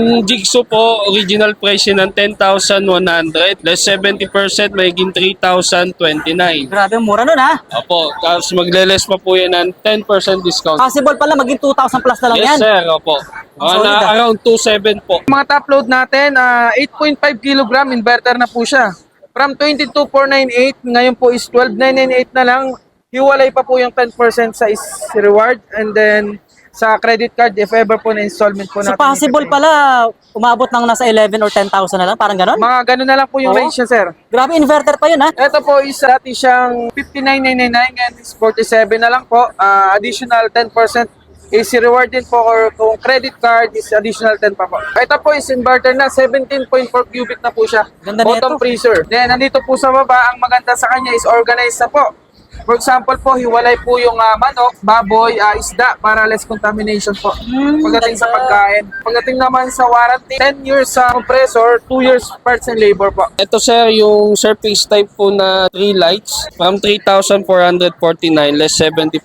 Yung Jigsaw po, original presyo ng 10,100. Less 70%, magiging 3,029. Grabe, mura nun ha. Opo, tapos magle-less pa po yan ng 10% discount. Possible pala maging 2,000 plus na lang Yes yan. sir, opo. Solid, ah. Around 2,700 po. Mga top load natin, 8.5 kg inverter na po siya. From 22,498, ngayon po is 12,998 na lang. Hiwalay pa po yung 10% sa is reward and then sa credit card if ever po na installment po So natin. possible pala umabot ng nasa 11 or 10,000 na lang, parang ganon? Mga ganun na lang po yung Oo. range niya, sir. Grabe, inverter pa yun ha. Ito po is dati siyang 59,999 ngayon is 47 na lang po. Additional 10% is reward din po or kung credit card is additional 10 pa po. Ito po is inverter na 17.4 cubic na po siya. Ganda Bottom nito. freezer. Then nandito po sa baba, ang maganda sa kanya is organized na po. For example po, hiwalay po yung manok, baboy, isda para less contamination po. Pagdating sa pagkain. Pagdating naman sa warranty, 10 years sa compressor, 2 years parts and labor po. Ito sir, yung surface type po na 3 lights from 3,449 less 70%,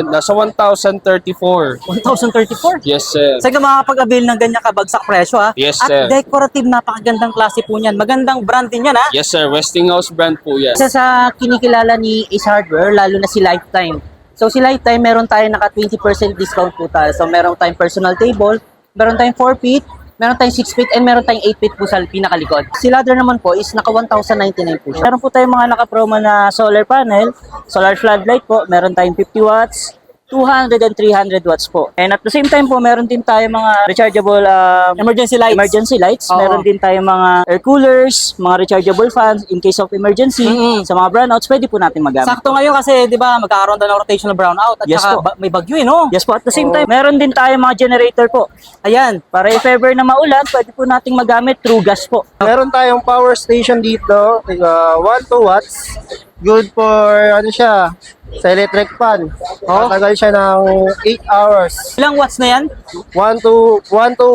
nasa 1,034. 1,034. Yes sir. Saan ka makakapag-avail ng ganyan kabagsak presyo ha? Yes, At sir. decorative, napakagandang klase po niyan. Magandang brand din yan ha. Yes sir, Westinghouse brand po yan. Isa sa kinikilala ni Ace Hardware, lalo na si Lifetime. So si Lifetime, meron tayo naka 20% discount po tayo. So meron tayong personal table, meron tayong 4 feet, meron tayong 6 feet, and meron tayong 8 feet po sa pinakalikod. Si ladder naman po is naka 1,099 po siya. Meron po tayong mga naka-promo na solar panel, solar floodlight po, meron tayong 50 watts, 200 and 300 watts po. And at the same time po, meron din tayo mga rechargeable Emergency lights. emergency lights. Oo. Meron din tayo mga air coolers, mga rechargeable fans in case of emergency. Sa mga brownouts, pwede po natin magamit. Sakto ngayon kasi 'di ba magkakaroon daw ng rotational brownout at Yes saka po. may bagyo no? Yes po, at the same time, meron din tayo mga generator po. Ayan. Para if ever na maulan, pwede po nating magamit through gas po. Meron tayong power station dito, 1 2 watts. Good for ano siya, sa electric fan. Matagal siya ng 8 hours. Ilang watts na yan? 1 2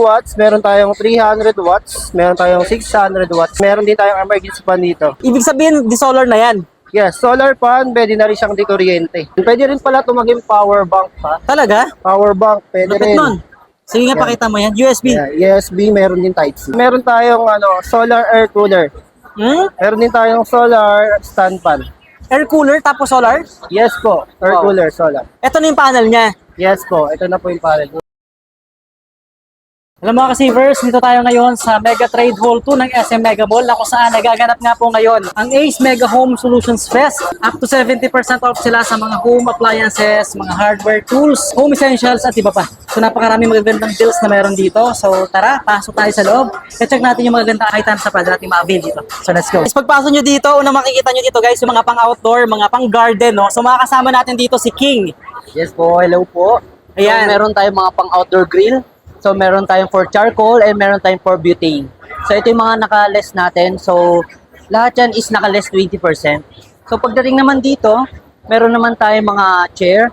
watts, meron tayong 300 watts, meron tayong 600 watts. Meron din tayong emergency fan dito. Ibig sabihin, di solar na yan. Yes, solar fan, pwede na rin siyang dikuryente. Pwede rin pala ito maging power bank pa. Talaga? Power bank, pwede Lupit rin. nun. Sige nga, pakita mo yan. USB. Yeah, USB, meron din Type-C. Meron tayong solar air cooler. Meron din tayong solar stand fan. Air cooler tapos solar. Yes po, air Wow. cooler, solar. Ito na yung panel niya. Yes po, ito na po yung panel. Alam mga ka-savers, dito tayo ngayon sa Mega Trade Hall 2 ng SM Mega Mall na kung saan nagaganap nga po ngayon ang Ace Mega Home Solutions Fest. Up to 70% off sila sa mga home appliances, mga hardware tools, home essentials at iba pa. So napakaraming magagandang deals na meron dito. So tara, pasok tayo sa loob. I-check natin yung magagandang items na pwede natin ma-avail dito. So let's go. Guys, pagpasok nyo dito, unang makikita nyo dito guys, yung mga pang-outdoor, mga pang-garden. No? So makakasama natin dito si King. Yes po, hello po. Ayan. So, meron tayong mga pang-outdoor grill. So, meron tayong for charcoal and meron tayong for butane. So, ito yung mga naka-less natin. So, lahat yan is naka-less 20%. So, pagdating naman dito, meron naman tayong mga chair.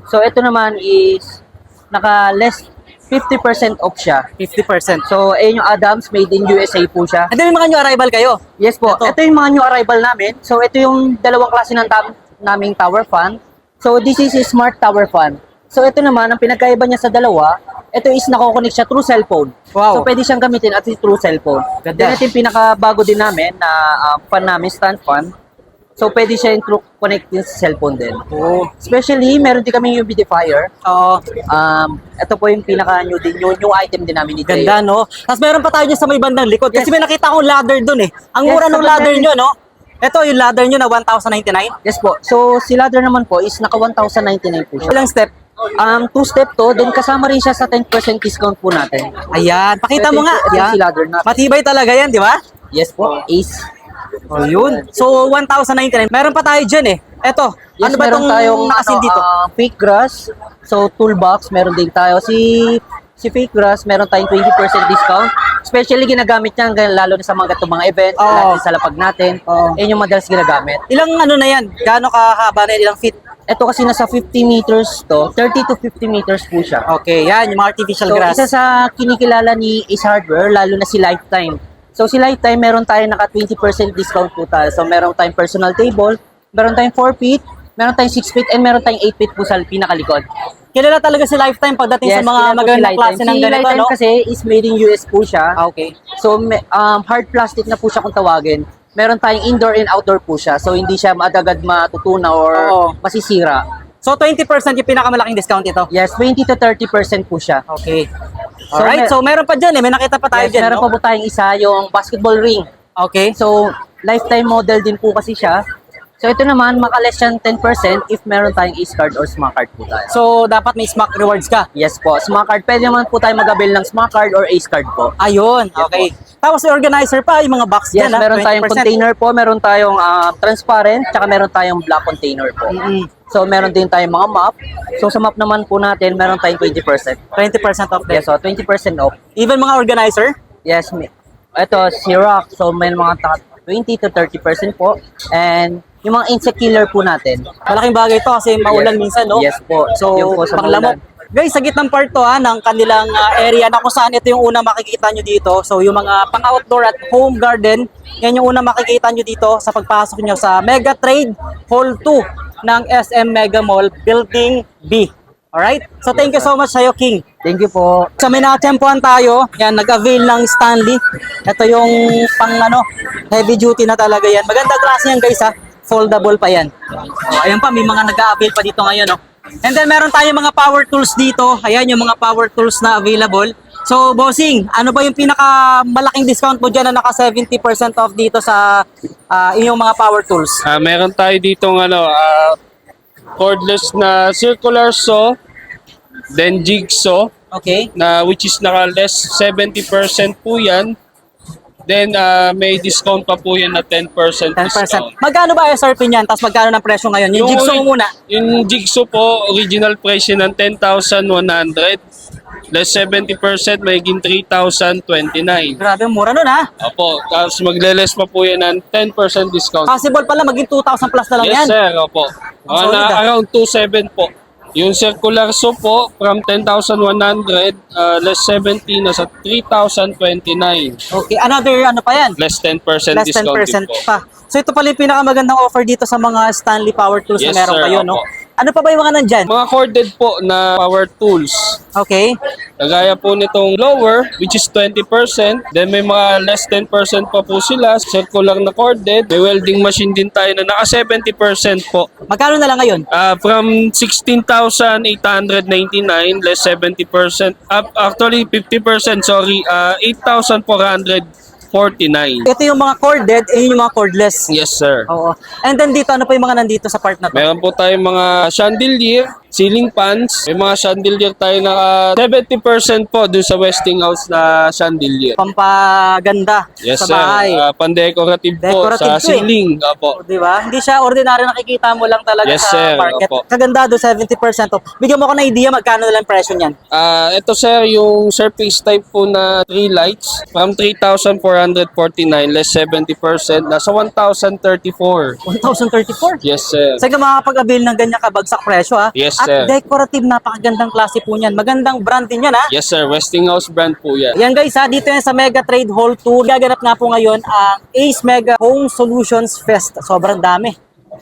So, ito naman is naka-less 50% off siya. 50%. So, ayun yung Adams, made in USA po siya. And then may mga new arrival kayo. Yes po. Ito. Ito yung mga new arrival namin. So, ito yung dalawang klase ng naming tower fan. So, this is a smart tower fan. So, ito naman, ang pinagkaiba niya sa dalawa, ito is nako-connect siya through cellphone. Wow. So, pwede siyang gamitin at through cellphone. Ganda. Then, ito yung pinakabago din namin na fan namin, stand fan. So, pwede siya yung connect din sa cellphone din. Oh. Especially, meron din kami humidifier. Oo. Ito po yung pinaka-new din, new item din namin ni Trey. Ganda, no? Tapos meron pa tayo dyan sa may bandang likod. Kasi may nakita akong ladder dun eh. Ang Yes, mura sa ng ladder bandang nyo, no? Ito, yung ladder nyo na 1,099. Yes po. So, si ladder naman po is naka 1,099 po siya. Ilang step? 2-step to, then kasama rin siya sa 10% discount po natin. Ayan, pakita mo nga. Ito yung Yan. si ladder natin. Matibay talaga yan, di ba? Yes po, Ace. Oh, yun. So, 1,099. Meron pa tayo dyan eh. Ito, Yes, ano ba meron itong tayong nakasin dito? fake grass. So, toolbox, meron din tayo. Si fake grass, meron tayong 20% discount. Especially ginagamit niya lalo na sa mga gatong mga event, Oo. lalo sa lapag natin. Oo. Yan yung madalas ginagamit. Ilang ano na yan? Gaano kahaba na yan? Ilang feet? Ito kasi nasa 50 meters to, 30 to 50 meters po siya. Okay, yan. Yung mga artificial So, grass. isa sa kinikilala ni Ace Hardware, lalo na si Lifetime. So, si Lifetime, meron tayo naka 20% discount po tayo. So, meron tayong personal table, meron tayong 4 feet, meron tayong 6 feet, and meron tayong 8 feet po sa pinakalikod. kilala talaga si Lifetime pagdating sa mga kilala po si magandang Lifetime. klase ng Si ganito, Lifetime no? kasi is made in US po siya. Okay. So, hard plastic na po siya kung tawagin. Meron tayong indoor and outdoor po siya. So, hindi siya agad matutunaw or Oo. masisira. So 20% yung pinakamalaking discount ito. Yes, 20 to 30% po siya. Okay. Alright, so meron pa dyan eh. May nakita pa tayo Yes, dyan, meron no? pa po tayong isa, yung basketball ring. Okay. So, lifetime model din po kasi siya. So, ito naman, maka-less yan 10% if meron tayong Ace card or Smart card po tayo. So dapat may smack rewards ka. Yes po, Smart card. Pwede naman po tayo mag-avail ng Smart card or Ace card po. Ayun, okay. Tapos yung organizer pa, yung mga box Yes, dyan, meron tayong 20%. container po, meron tayong transparent, tsaka meron tayong black container po. So, meron din tayong mga map. So, sa map naman po natin, meron tayong 20%. 20% off din. Yes, so 20% off. Even mga organizer, Yes, ito, Xerox. So, may mga 20 to 30% po. And yung mga insect killer po natin. malaking bagay to kasi maulan Yes. minsan, no? Yes po. So, Yun po sa panglamok. maulan. Guys, sa gitnang part to ng kanilang area na kung saan ito yung una makikita nyo dito. So, yung mga pang-outdoor at home garden, yan yung una makikita nyo dito sa pagpasok nyo sa Mega Trade Hall 2 ng SM Mega Mall, Building B. Alright? So, thank you so much sa'yo, King. Thank you po. So, may nakatsempuhan tayo. Yan, nag-avail ng Stanley. Ito yung pang heavy duty na talaga yan. Maganda klase yan, guys, ha. Foldable pa yan. Oh, ayan pa, may mga nag-avail pa dito ngayon, no. And then, meron tayong mga power tools dito. Ayan, yung mga power tools na available. So, bossing, ano ba yung pinakamalaking discount mo dyan na naka 70% off dito sa inyong mga power tools? Meron tayo dito cordless na circular saw, then jigsaw, Okay. na which is naka less 70% po yan. Then may discount pa po yan na 10% 10%. discount. Magkano ba SRP niyan? Tapos magkano ng presyo ngayon? Yung jigsaw mo muna. Yung jigsaw po, original price yan ng 10,100. Less 70%, magiging 3,029. Grabe, mura nun, ha? Opo, tapos magle-less pa po yan ng 10% discount. Possible pala maging 2,000 plus na lang Yes yan. sir, opo. Ang solid, Around 2,700 po. Yung circular saw po, from 10,100, less 70, nasa 3,029. Okay, another ano pa yan? Less 10% Less discount 10% din po. pa. So ito pala yung pinakamagandang offer dito sa mga Stanley Power Tools Yes, na meron sir, kayo, no? opo. Ano pa ba yung mga nandyan? Mga corded po na power tools. Okay. Kagaya po nitong lower, which is 20%. Then may mga less 10% pa po sila. Circular na corded. May welding machine din tayo na naka 70% po. Magkano na lang ngayon? From 16,899 less 70%. Actually 50%, sorry. 8,449. Ito yung mga corded, yun yung mga cordless. Yes, sir. Oo. And then dito, ano pa yung mga nandito sa part na to? Meron po tayong mga chandelier, ceiling fans. May mga chandelier tayo na 70% po dun sa Westinghouse na chandelier. Pampaganda Yes, sa sir. bahay. Pan-decorative po Decorative sa to eh. ceiling. Opo. Di ba? Hindi siya ordinary nakikita mo lang talaga Yes, sa sir. market. Opo. Kaganda do 70% off. Bigyan mo ko ng idea magkano na lang presyo niyan. Ito sir, yung surface type po na 3 lights from 3,449 less 70%, nasa 1,034. 1,034. Yes, sir. Saan ka makakapag-avail ng ganyan kabagsak presyo, ha? Yes, At sir. decorative, napakagandang klase po niyan. Magandang brand din yan, ha? Yes, sir. Westinghouse brand po yan. Yan guys, ha? Dito yan sa Mega Trade Hall 2. Gaganap nga po ngayon ang Ace Mega Home Solutions Fest. Sobrang dami.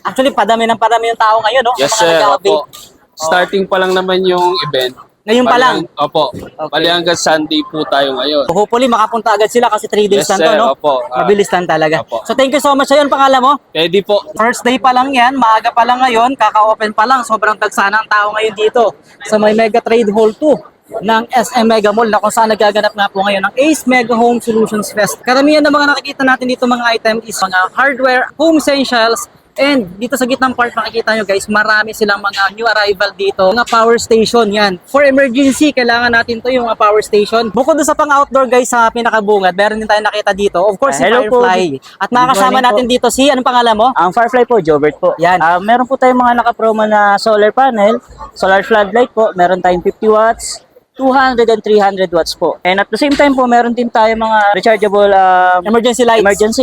Actually, padami ng padami yung tao ngayon, no? Yes, Mga sir. nag-avail. Opo. Starting pa lang naman yung event. Ngayon pa lang? Opo. Bali hanggang Sunday po tayo ngayon. Hopefully, makapunta agad sila kasi 3 days Yes, lang to, sir. no? Opo. Mabilis lang talaga. Opo. So, thank you so much. Ayun, pangalan mo? Pwede po. First day pa lang yan, maaga pa lang ngayon, kaka-open pa lang, sobrang dagsana ang tao ngayon dito sa may Mega Trade Hall 2 ng SM Mega Mall na kung saan nagaganap nga po ngayon ang Ace Mega Home Solutions Fest. Karamihan ng mga nakikita natin dito mga item is mga hardware, home essentials, and dito sa gitnang part makikita nyo guys, marami silang mga new arrival dito. Mga power station yan. For emergency, kailangan natin to yung mga power station. Bukod doon sa pang-outdoor guys sa pinakabungad, meron din tayo nakita dito. Of course, si Hello po. Firefly. At nakakasama Good morning natin dito si, anong pangalan mo? Ang Firefly po, Jobert po. Yan. Meron po tayong mga naka-promo na solar panel, solar floodlight po. Meron tayong 50 watts, 200 and 300 watts po. And at the same time po, meron din tayo mga rechargeable Emergency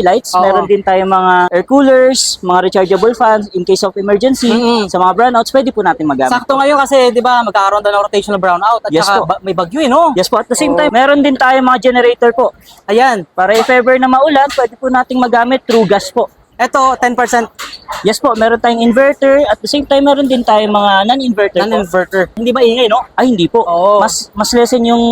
lights. Oo. Meron din tayo mga air coolers, mga rechargeable fans in case of emergency. Sa mga brownouts, pwede po natin magamit. Sakto ngayon kasi, di ba, magkakaroon na ng rotational brownout at Yes saka po. may bagyo no? Yes po, at the same Oo. time, meron din tayo mga generator po. Ayan. Para if ever na maulan, pwede po nating magamit through gas po. Ito, 10%. Yes po, meron tayong inverter. At the same time, meron din tayong mga non-inverter. Non-inverter. Hindi ba ingay, no? Ay, hindi po. Oo. Mas lessen yung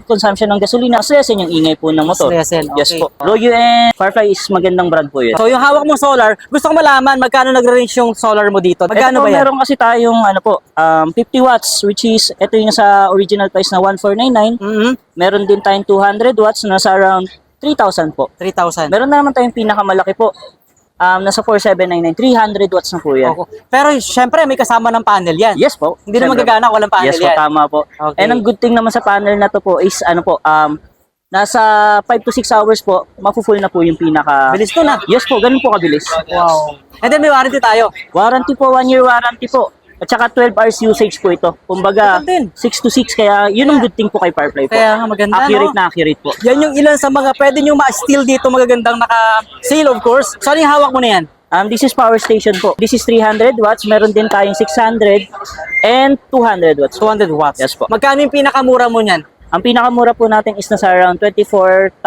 consumption ng gasolina. Mas lessen yung ingay po ng motor. Mas lessen, Yes okay. po. Royo and Firefly is magandang brand po yun. So, yung hawak mong solar, gusto ko malaman magkano nag-range yung solar mo dito. Magkano Ito po, ba yan? meron kasi tayong 50 watts, which is, ito yung nasa original price na 1,499. Mhm. Meron din tayong 200 watts, nasa around 3,000 po. 3,000. Meron na naman tayong pinakamalaki po. Nasa 4,799, 300 watts na po yan. Okay. Pero syempre may kasama ng panel yan. Yes po. Hindi naman Siyempre gagana po. kung walang panel Yes po, yan. tama po. Okay. And ang good thing naman sa panel na to po is nasa 5 to 6 hours po, mafu-full na po yung pinaka... Bilis to na. Yes po, ganun po kabilis. Wow. And then may warranty tayo. Warranty po, 1 year warranty po. At saka 12 hours usage po ito. Kumbaga, Ito din. 6 to 6, kaya yun ang good thing po kay Firefly po. Kaya nga maganda, Accurate no? na accurate po. Yan yung ilan sa mga pwede nyo ma-steal dito, magagandang naka-sale of course. So ano yung hawak mo na yan? This is power station po. This is 300 watts. Meron din tayong 600 and 200 watts. 200 watts. Yes po. Magkano yung pinakamura mo niyan? Ang pinakamura po natin is nasa around 24,999.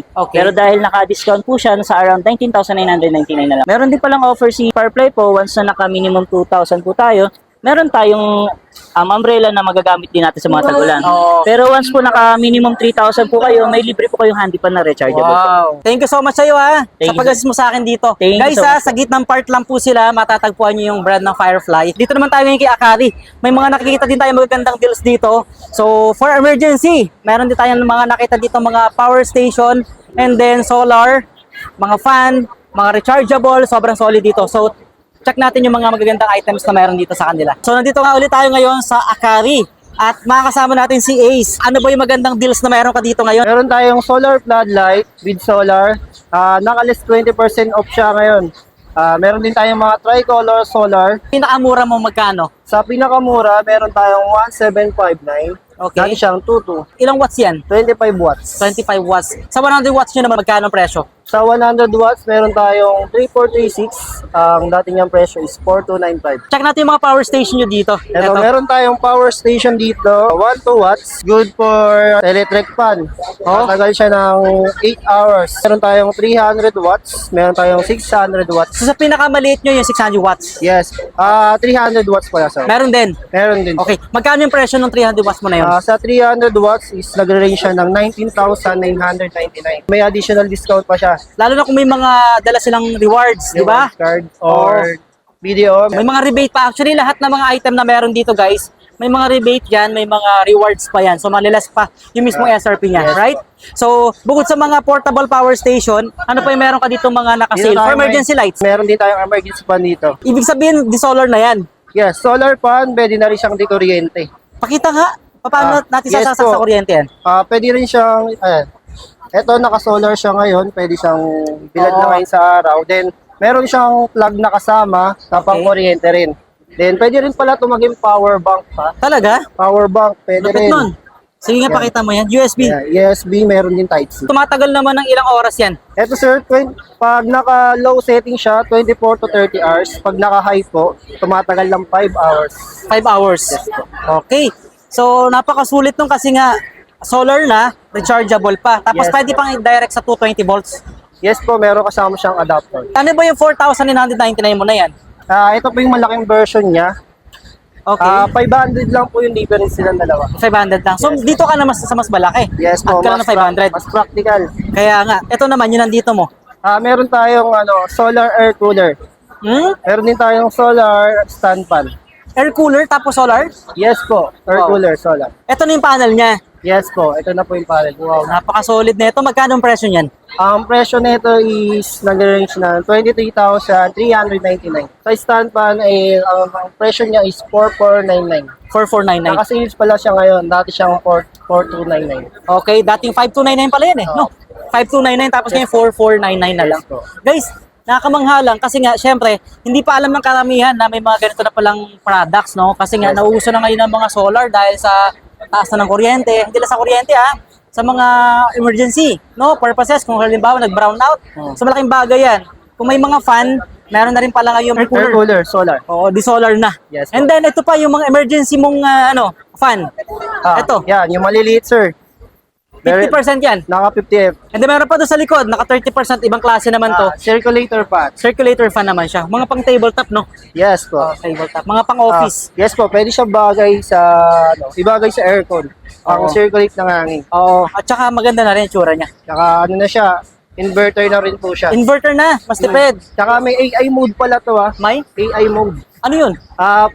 Okay. Pero dahil naka-discount po siya, nasa around 19,999 na lang. Meron din palang offer si Firefly po, once na naka-minimum 2,000 po tayo, meron tayong umbrella na magagamit din natin sa mga tag-ulan. Oo. Pero once po naka-minimum 3,000 po kayo, may libre po kayong handy pan na rechargeable po. Wow. Thank you so much sa'yo ha. Thank Sa you, pag-assist mo sa akin dito. Thank you Guys so ha, much. sa gitnang part lang po sila, matatagpuan nyo yung brand ng Firefly. Dito naman tayo ngayon kay Akari. May mga nakikita din tayo magagandang deals dito. So, for emergency, meron din tayong mga nakita dito mga power station and then solar, mga fan, mga rechargeable, sobrang solid dito. So, check natin yung mga magagandang items na meron dito sa kanila. So, nandito nga ulit tayo ngayon sa Akari. At makakasama natin si Ace. Ano ba yung magandang deals na meron ka dito ngayon? Meron tayong solar floodlight with solar. Naka-less 20% off siya ngayon. Meron din tayong mga tricolor solar. Pinakamura mo magkano? Sa pinakamura, meron tayong 1759. Okay. Dati siyang 22. Ilang watts yan? 25 watts. 25 watts. Sa 100 watts nyo naman, magkano ang presyo? Sa 100 watts, meron tayong 3436. Ang dati niyang presyo is 4295. Check natin yung mga power station nyo dito. Ito, meron tayong power station dito, 1 to watts, good for electric fan. Matagal siya ng 8 hours. Meron tayong 300 watts, meron tayong 600 watts. So sa pinakamaliit nyo yung 600 watts. Yes, 300 watts pala sir. Meron din. Meron din. Okay. Magkano yung presyo ng 300 watts mo na yun? Sa 300 watts is nagre-range siya ng 19,999. May additional discount pa siya. Lalo na kung may mga dala silang rewards, di ba? Card or video. May mga rebate pa. Actually, lahat ng mga item na meron dito, guys, may mga rebate yan, may mga rewards pa yan. So, malilas pa yung mismong SRP niya, right? So, bukod sa mga portable power station, ano pa yung meron ka dito mga naka-sale? Dito For tayo emergency lights. Meron din tayong emergency fan dito. Ibig sabihin, di solar na yan. Yes, solar fan, pwede na rin siyang dekuryente. Pakita nga, paano natin yes sasasak po. sa kuryente yan? Pwede rin siyang, ayan. Ito, naka-solar siya ngayon. Pwede siyang bilad na Oo. ngayon sa araw. Then, meron siyang plug na kasama na pang kuryente rin. Then, pwede rin pala ito maging power bank pa. Talaga? Power bank, pwede Lupit rin. nun. Sige nga, pakita mo yan. USB. Yeah, USB, meron din Type-C. Tumatagal naman ng ilang oras yan. Ito sir, pag naka-low setting siya, 24 to 30 hours. Pag naka-high po, tumatagal lang 5 hours. 5 hours. Okay. So, napakasulit nung kasi nga solar na, rechargeable pa. Tapos Yes. pwede pang i-direct sa 220 volts. Yes po, meron kasama siyang adapter. Ano ba yung 4,999 mo na yan? Ito po yung malaking version niya. Okay. 500 lang po yung difference silang dalawa. 500 lang. So, dito ka na mas, sa mas malaki. Yes po, At ka na ng 500. mas practical. Kaya nga, ito naman, yun nandito mo. Meron tayong solar air cooler. Meron din tayong solar stand fan. Air cooler, tapos solar. Yes po, air Wow. cooler solar. Ito na yung panel niya. Yes po, ito na po yung panel. Wow, napaka-solid na ito. Magkano ang presyo niyan? Ang presyo nito is nag-range na 23,399. Sa stand fan ay ang presyo niya is 4,499. 4,499. Naka-sales pala siya ngayon, dati siyang 4,299. Okay, dating 5,299 pala yan eh. No? 5,299 tapos ngayon 4,499 na lang. Yes po. Guys, nakakamangha lang kasi nga syempre hindi pa alam ng karamihan na may mga ganito na palang products, no? Kasi nga nauuso na ngayon ang mga solar dahil sa taas na ng kuryente. Hindi lang sa kuryente sa mga emergency, no? Purposes kung halimbawa nag-brown out. So malaking bagay yan. Kung may mga fan, meron na rin pala ngayon air Air cooler. cooler solar. Oo, di solar na. Yes po. And then ito pa yung mga emergency mong fan. Ito. Yan, yung maliliit sir. 50% yan. Naka 50F. And then meron pa doon sa likod, naka 30%, ibang klase naman to. Circulator fan. Circulator fan naman siya. Mga pang tabletop, no? Yes po. Tabletop. Mga pang office. Yes po, pwede siya bagay sa ibagay sa aircon. Pang circulate ng hangin. Oo. At saka maganda na rin yung tsura niya. Saka ano na siya, inverter na rin po siya. Inverter na, mas tipid. Saka may AI mode pala to May? AI mode. Ano yun?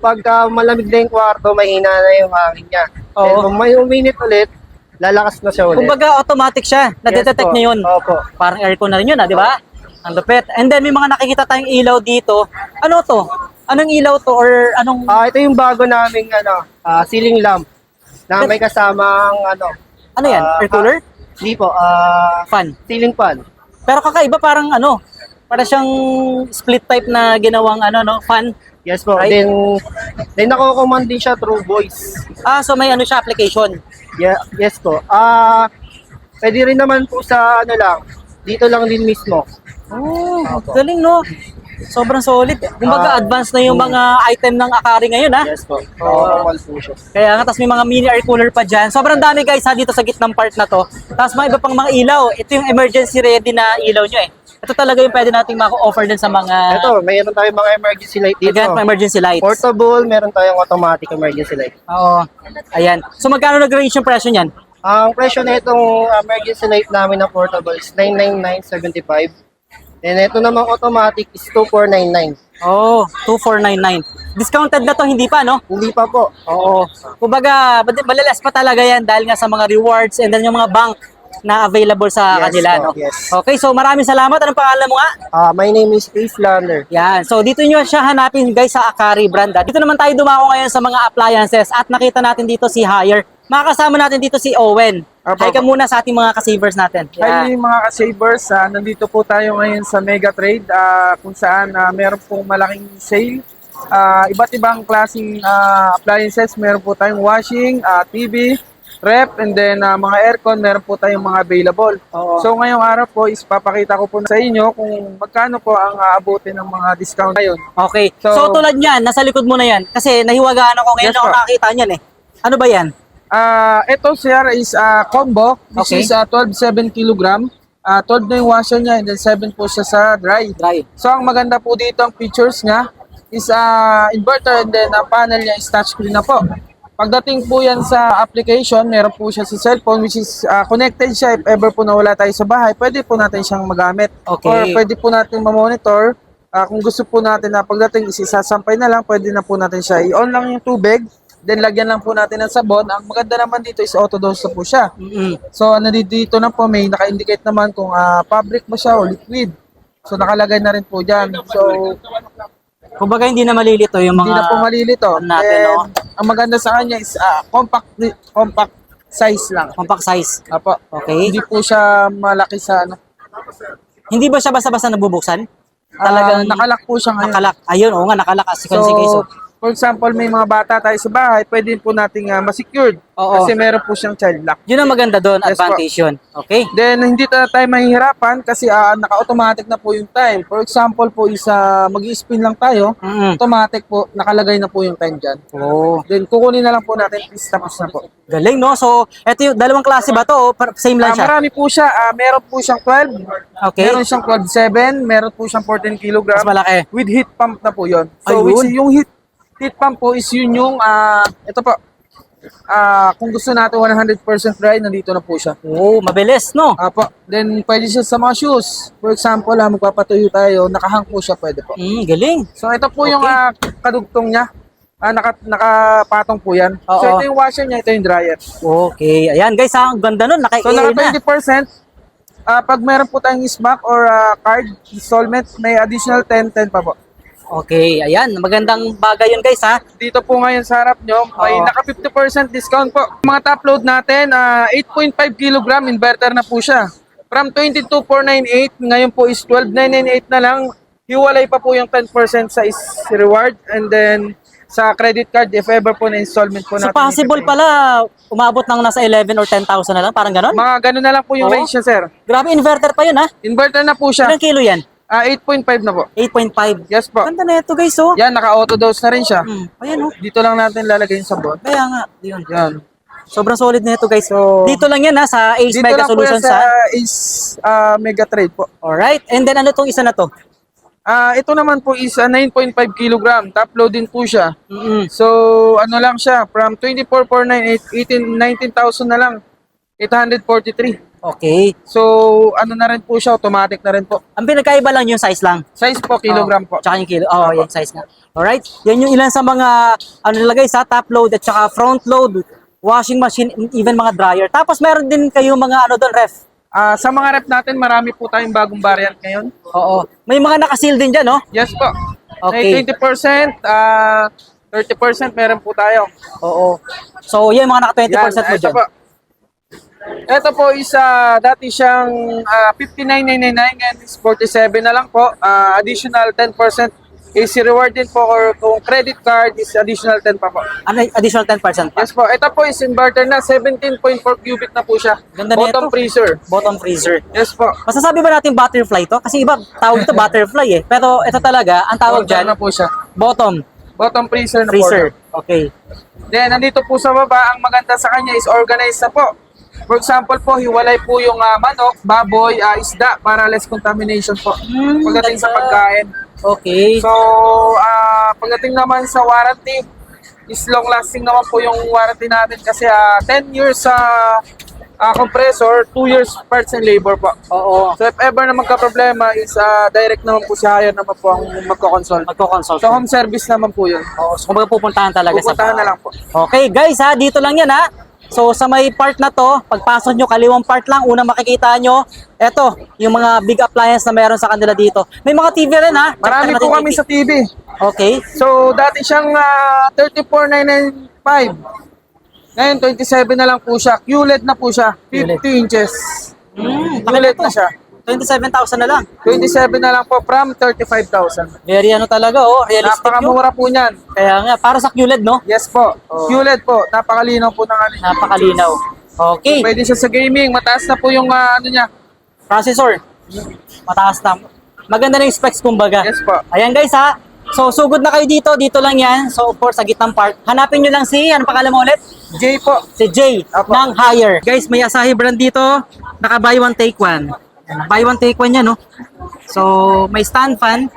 Pagka malamig na yung kwarto, mahina na yung hangin niya. Oo. And kung may uminit ulit, lalakas na siya ulit. Kumbaga automatic siya. Nadetect po. niya yun. Opo. Parang aircon na rin yun, di ba? Ang lupit. And then may mga nakikita tayong ilaw dito. Ano to? Anong ilaw to or anong... Ito yung bago naming ceiling lamp na may kasamang Ano yan? Air cooler? Hindi po, Fan. ceiling fan. Pero kakaiba parang para siyang split type na ginawang fan. Yes po. Right. Then nako-command din siya through voice. So may siya application. Yeah, yes po. Pwede rin naman po sa dito lang din mismo. Oh, galing no. Sobrang solid. Kumbaga advanced na yung mga item ng Akari ngayon ha. Yes po. Normal po siya. Kaya nga, tapos may mga mini air cooler pa dyan. Sobrang dami guys ha dito sa gitnang part na to. Tapos mga iba pang mga ilaw. Ito yung emergency ready na ilaw nyo eh. Ito talaga yung pwede nating mako-offer din sa mga... Ito, mayroon tayong mga emergency light dito. Again, emergency lights. Portable, meron tayong automatic emergency light. Oo. Ayan. So magkano nag-range yung presyo niyan? Ang presyo na itong emergency light namin na portable is 999.75. And ito namang automatic is 2499. Oh, 2499. Discounted na to, hindi pa, no? Hindi pa po. Oo. Kumbaga, malilas pa talaga yan dahil nga sa mga rewards and then yung mga bank na available sa Yes kanila, po, no? yes. Okay, so maraming salamat. Anong pangalan mo nga? My name is Ace Lander. Yan. So dito nyo siya hanapin guys sa Akari brand. Dito naman tayo dumako ngayon sa mga appliances at nakita natin dito si Hire. Makakasama natin dito si Owen. Hi ka muna sa ating mga kasavers natin. Hi mga ka-savers, nandito po tayo ngayon sa Mega Trade kung saan meron pong malaking sale. Iba't ibang klaseng appliances, meron po tayong washing, TV, rep, and then mga aircon, meron po tayong mga available. So ngayong araw po is papakita ko po sa inyo kung magkano po ang aabutin ng mga discount ngayon. Okay. So tulad niyan, nasa likod mo na yan. Kasi nahiwagaan ako ngayon Yes, ako po. nakakita niyan eh. Ano ba yan? Ito sir is combo. This Okay. is 12 7 kilogram. 12 na yung washer niya and then 7 po siya sa dry. Dry. So ang maganda po dito ang features niya is inverter and then ang panel niya is touchscreen na po. Pagdating po yan sa application, meron po siya sa cellphone which is connected siya if ever po nawala tayo sa bahay, pwede po natin siyang magamit. Okay. Or pwede po natin ma-monitor. Kung gusto po natin na pagdating isasampay na lang, pwede na po natin siya i-on lang yung tubig. Then lagyan lang po natin ng sabon. Ang maganda naman dito is auto dose na po siya. So dito na po may naka-indicate naman kung fabric ba siya o liquid. So nakalagay na rin po diyan. So Kumbaga hindi na malilito yung mga... hindi na po malilito. natin, And no? ang maganda sa kanya is compact size lang. Compact size. Apo. Okay. Hindi po siya malaki sa Hindi ba siya basta-basta nabubuksan? Talagang nakalak po siya ngayon. Nakalak. Ayun, oo nga, nakalak. Sige. So, For example, may mga bata tayo sa bahay, pwede po nating ma-secured. Oo. Kasi meron po siyang child lock. yun ang maganda doon, Yes, advantage yun. Okay? Then, hindi tayo mahihirapan kasi naka-automatic na po yung time. For example po, mag-i-spin lang tayo, automatic po, nakalagay na po yung time dyan. Oo. Then, kukunin na lang po natin, please, tapos na po. Galing, no? So, eto yung dalawang klase ba to? Same lang siya? Marami po siya. Meron po siyang 12. Okay. Meron siyang 12.7. Meron po siyang 14 kilogram. Mas malaki. With heat pump na po yun. So, Ayun. which yung heat pump po is yun yung, ito po, kung gusto natin 100% dry, nandito na po siya. Oo, mabilis, no? Apo. Then, pwede siya sa mga shoes. For example, magpapatuyo tayo, nakahang po siya, pwede po. Galing. So, ito po yung kadugtong niya. Nakapatong po yan. So, Oo. ito yung washer niya, ito yung dryer. Okay. Ayan, guys, ang ganda nun. So, Naka-air na. naka 20%. Pag meron po tayong SMAC or card installment, may additional 10 pa po. Okay, ayan. Magandang bagay yun, guys, ha? Dito po ngayon sa harap nyo, may Oo. naka 50% discount po. Mga top load natin, 8.5 kilogram inverter na po siya. From 22,498, ngayon po is 12,998 na lang. Hiwalay pa po yung 10% sa reward and then sa credit card if ever po na installment po So, natin. possible pala umabot ng nasa 11 or 10,000 na lang? Parang ganon? Mga ganun na lang po yung Oo. range niya, sir. Grabe, inverter pa yun, ha? Inverter na po siya. Ilang kilo yan? 8.5 na po. 8.5. Yes po. Ganda na ito, guys, oh. Yan, naka-auto dose na rin siya. Ayan, oh. Dito lang natin lalagay yung sabon. Kaya nga, yun. Yan. Sobrang solid na ito guys. Dito lang yan ha, sa Ace Dito Mega lang po yan Solutions sa ha. Ace Mega Trade po. Alright, and then ano tong isa na to? Ito naman po is 9.5 kilogram. Top load din po siya. So, ano lang siya, from 24,498, 19,000 na lang. 843. Okay. So, ano na rin po siya, automatic na rin po. Ang pinagkaiba lang yung size lang. Size po, kilogram po. Tsaka yung kilo. Oo, yung size nga. Alright. Yan yung ilan sa mga, ano nilagay sa top load at tsaka front load, washing machine, even mga dryer. Tapos meron din kayong mga ano doon, ref. Sa mga rep natin, marami po tayong bagong variant ngayon. Oo. May mga nakaseal din dyan, no? Yes po. Okay. May 20%, 30% meron po tayo. Oo. So, yan mga naka 20% mo Ito dyan. po. Ito po is dati siyang 59,999 ngayon is 47 na lang po. Additional 10% AC reward din po, or kung credit card is additional 10 pa po. Ano, additional 10% pa. Yes po. Ito po is inverter na 17.4 cubic na po siya. Ganda na Bottom ito. freezer. Bottom freezer. Yes po. Masasabi ba natin butterfly to? Kasi iba, tawag ito butterfly eh. Pero ito talaga, ang tawag Order dyan, na po siya. bottom Bottom freezer na freezer. po. Okay. Then, nandito po sa baba, ang maganda sa kanya is organized na po. For example po, hiwalay po yung manok, baboy, isda para less contamination po. Pagdating sa pagkain. Okay. So, pagdating naman sa warranty, is long lasting naman po yung warranty natin kasi 10 years sa compressor, 2 years parts and labor po. Oo. So, if ever na magka-problema is direct naman po si hire naman po ang magko-consult. Magko-consult. So, home service naman po yun. Oo. So, kumbaga pupuntahan talaga Pupuntahan sa na lang po. Okay, guys ha, dito lang yan ha. So sa may part na to, pagpasok nyo, kaliwang part lang, unang makikita nyo, eto, yung mga big appliance na meron sa kanila dito. May mga TV rin ha. Marami po kami sa TV. Okay. So, dati siyang 34,995. Ngayon, 27 na lang po siya. QLED na po siya. 50 inches. QLED na siya. 27,000 na lang. 27 na lang po from 35,000. Very ano talaga oh, realistic yun. Napakamura po niyan. Kaya nga, para sa QLED no? Yes po. QLED po. Napakalinaw po ng ano. Napakalinaw. Okay. Pwede siya sa gaming. Mataas na po yung ano niya. Processor. Mataas na. Maganda na yung specs kumbaga. Yes po. Ayan guys ha. So sugod na kayo dito lang yan. So of course sa gitnang part. Hanapin nyo lang si, ano pangalan mo ulit? J po. Si Jay Apo. ng Hire. Guys, may Asahi brand dito. Naka buy one take one. Ayan, buy one take one yan no. So may stand fan.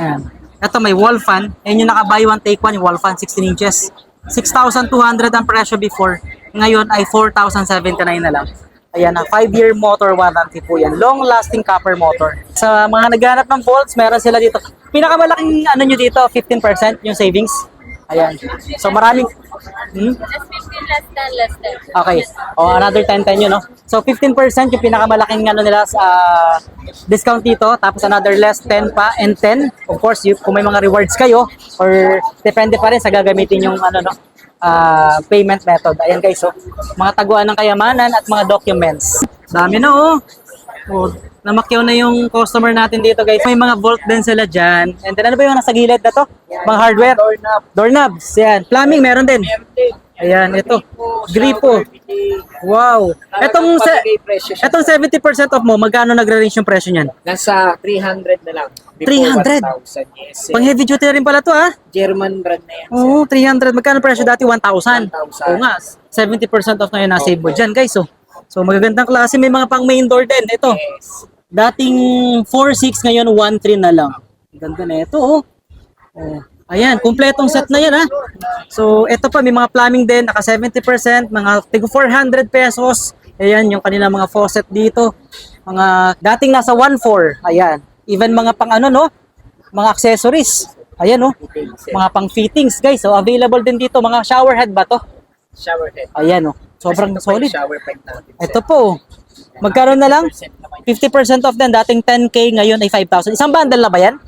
Ayan. Ito may wall fan. Ayan yung naka buy one take one, yung wall fan 16 inches. 6,200 ang presyo before. Ngayon ay 4,079 na lang. Ayan na, 5-year motor warranty po yan. Long-lasting copper motor. Sa mga naghanap ng volts, meron sila dito. Pinakamalaking ano nyo dito, 15% yung savings. Ayan. So maraming... Just 15 less than. Okay. O, another 10 yun, no? So 15% yung pinakamalaking ano nila sa discount dito. Tapos another less 10 pa and 10. Of course, kung may mga rewards kayo or depende pa rin sa gagamitin yung ano, no? Payment method. Ayan guys, so mga taguan ng kayamanan at mga documents. Dami na oh. Oh, namakyaw na yung customer natin dito guys. May mga volt din sila dyan. And then ano ba yung nasa gilid na to? Mga hardware. Doorknobs. Yan. Plumbing meron din. Ayan, ito. Gripo. Wow. Etong 70% off mo, magkano nagre-range yung presyo niyan? Nasa 300 na lang. 300? 1,000, yes. Pang heavy duty rin pala to ah. German brand na yan. Oo, 300. Magkano presyo dati? 1,000. 1,000. Oo nga. 70% off na yun na-save mo dyan guys. So magagandang klase. May mga pang main door din. Ito. Yes. Dating 4,600 ngayon 1,300 na lang. Ganda na ito oh. Oh. Ayan, kumpletong set na yan ha. So ito pa, may mga plumbing din. Naka 70%. Mga tig 400 pesos. Ayan, yung kanila mga faucet dito. Mga dating nasa 1,400. Ayan. Even mga pang ano no. Mga accessories. Ayan oh. Mga pang fittings guys. So available din dito. Mga shower head ba to? Shower head. Ayan oh. Sobrang Ito pa yung solid. Shower pipe natin. Ito po. Magkaroon na lang? 50% off din. Dating 10K, ngayon ay 5,000. Isang bundle na ba yan?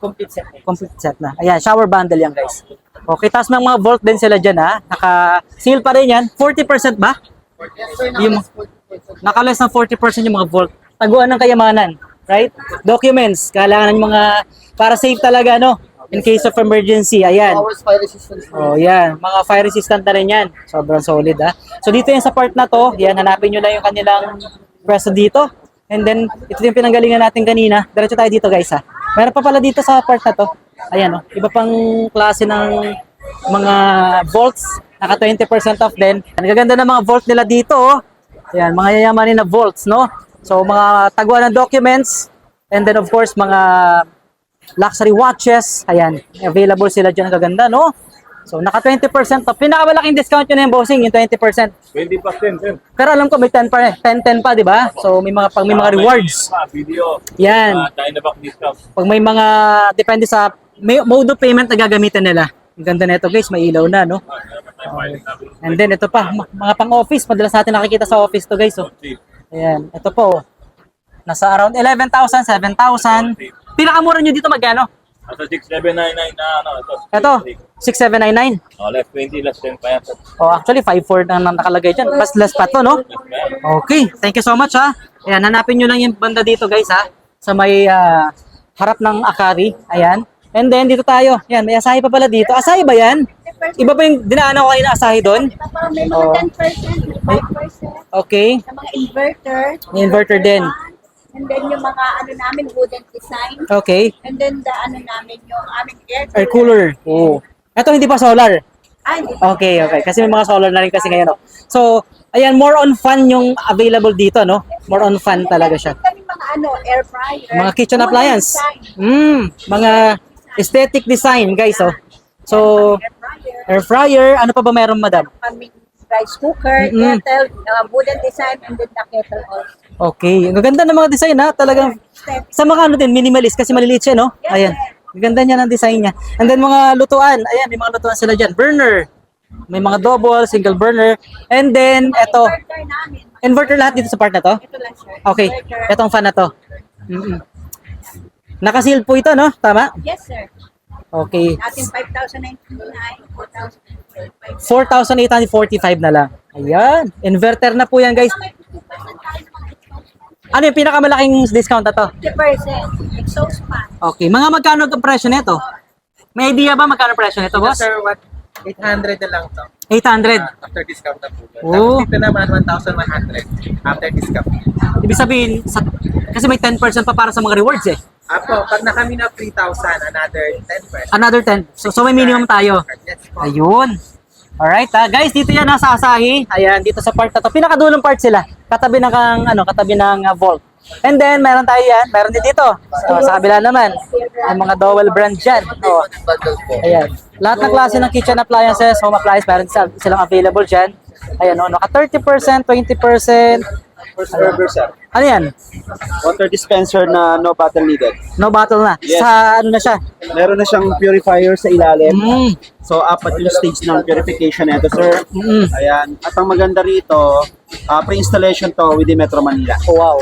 Complete set. Complete set na. Ayan, shower bundle yan guys. Okay, tapos may mga volt din sila dyan ha. Naka-seal pa rin yan. 40% ba? Yung, naka-less ng 40% yung mga volt. Taguan ng kayamanan. Right? Documents. Kailangan ng mga, para safe talaga no? In case of emergency. Ayan. Fire resistance. Oh, yan. Mga fire resistant na rin yan. Sobrang solid, ha. So, dito yan sa part na to. Yan, hanapin nyo lang yung kanilang preso dito. And then, ito yung pinanggalingan natin kanina. Diretso tayo dito, guys, ha. Meron pa pala dito sa part na to. Ayan, oh. Iba pang klase ng mga bolts. Naka 20% off din. Ang gaganda ng mga vault nila dito, oh. Ayan, mga yayamanin na vaults, no? So, mga taguan ng documents. And then, of course, mga luxury watches. Ayan, available sila dyan. Ang gaganda, no? So, naka 20% off. Pinakamalaking discount yun na yung bossing, yung 20%. 20%, sir. Pero alam ko may 10 pa, di ba? So, may mga rewards. Video. Yan. Dynaback discount. Pag may mga, depende sa mode of payment na gagamitin nila. Ang ganda nito guys, may ilaw na, no? And then, ito pa, mga pang-office. Madalas natin nakikita sa office to guys, oh. Ayan, ito po, oh. Nasa around 11,000, 7,000. Pinakamura nyo dito magkano? Nasa 6,799 na ano, ito. Ito, 6,799. Oh, left 20, less 10 pa yan. sir. Oh, actually, 5,400 na nakalagay dyan. Mas less pa to, no? Okay, thank you so much, ha. Ayan, hanapin nyo lang yung banda dito, guys, ha. Sa may harap ng Akari. Ayan. And then, dito tayo. Ayan, may asahi pa pala dito. Asahi ba yan? Iba ba yung dinaanan ko kayo na asahi doon? May mga 10%, may 5%. Okay. Sa mga inverter. May inverter din. And then yung mga ano namin, wooden design. Okay. And then the ano namin, yung aming Air cooler. Oh. Ito hindi pa solar. Hindi pa. Okay, okay. Kasi may mga solar na rin kasi ngayon. No? So, ayan, more on fan yung available dito, no? More on fan talaga siya. Kami mga ano, air fryer. Mga kitchen wooden appliance. design. Mga aesthetic design, guys, oh. So, Air fryer. air fryer, ano pa ba meron, madam? Kaming rice cooker, kettle, wooden design, and then the kettle also. Okay. Ang ganda ng mga design, ha? Talagang, sa mga ano din, minimalist kasi maliliit siya, no? Ayan. Ang ganda niya ng design niya. And then mga lutuan. Ayan, may mga lutuan sila dyan. Burner. May mga double, single burner. And then, eto. Inverter namin. Inverter lahat dito sa part na to? Ito lang, sir. Okay. Inverter. Etong fan na to. Naka-seal po ito, no? Tama? Yes, sir. Okay. Ating 5,099, 4,000. 4,845 na lang. Ayan. Inverter na po yan, guys. May 50% tayo mga exhaust Ano yung pinakamalaking discount na to? 50%. Exhaust fan. Okay. Mga magkano ang presyo nito? May idea ba magkano ang presyo nito, boss? Sir, what? 800 na lang to. 800. After discount na po. Oh. Tapos dito naman, 1,100 after discount. Ibig sabihin, kasi may 10% pa para sa mga rewards eh. Apo, pag nakami na 3,000, another 10%. Another 10. So may minimum tayo. Yes po. Ayun. Alright, guys, dito yan nasa Asahi. Ayan, dito sa part na to. Pinakadulong part sila. Katabi ng vault. And then, meron tayo yan. Meron din dito. So, sa kabila naman. Ang mga Dowel brand dyan. Oh. Ayan. Lahat ng klase ng kitchen appliances, home appliances, meron silang available dyan. Ayan, naka 30%, 20%. Server, sir. Ano yan? Water dispenser na no bottle needed. No bottle na. Yes. Sa ano na siya? Meron na siyang purifier sa ilalim. Mm. So, apat yung stage ng purification nito, sir. Mm. Ayan. At ang maganda rito, pre-installation to within Metro Manila. Wow.